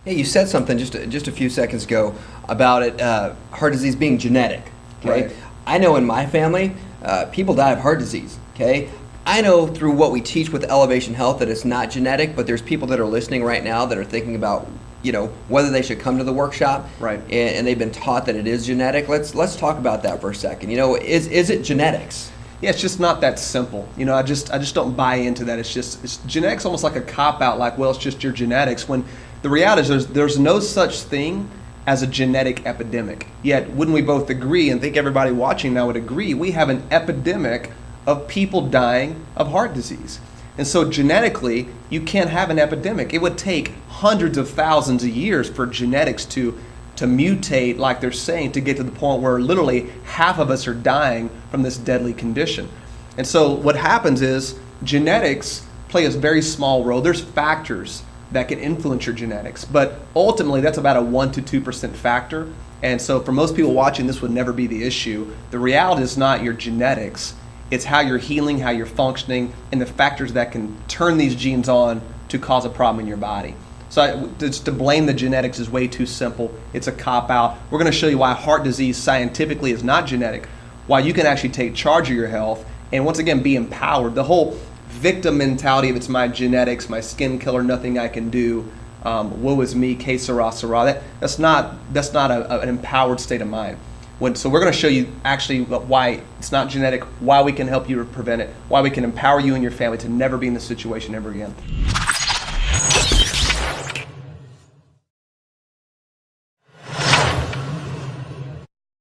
Hey, you said something just a few seconds ago about heart disease being genetic. Okay, Right. I know in my family, people die of heart disease. Okay, I know through what we teach with Elevation Health that it's not genetic, but there's people that are listening right now that are thinking about whether they should come to the workshop. Right. And they've been taught that it is genetic. Let's talk about that for a second. Is it genetics? Yeah, it's just not that simple. I just don't buy into that. It's genetics almost like a cop out, like, well, it's just your genetics. When the reality is there's no such thing as a genetic epidemic. Yet, wouldn't we both agree, and think everybody watching now would agree, we have an epidemic of people dying of heart disease. And so genetically, you can't have an epidemic. It would take hundreds of thousands of years for genetics to mutate, like they're saying, to get to the point where literally half of us are dying from this deadly condition. And so what happens is genetics play a very small role. There's factors that can influence your genetics, but ultimately that's about a 1 to 2% factor. And so for most people watching, this would never be the issue. The reality is not your genetics. It's how you're healing, how you're functioning, and the factors that can turn these genes on to cause a problem in your body. So just to blame the genetics is way too simple. It's a cop-out. We're going to show you why heart disease scientifically is not genetic, why you can actually take charge of your health, and once again, be empowered. The whole victim mentality of it's my genetics, my skin killer, nothing I can do, woe is me, que sera, sera, that's not an empowered state of mind. So we're going to show you actually why it's not genetic, why we can help you to prevent it, why we can empower you and your family to never be in this situation ever again.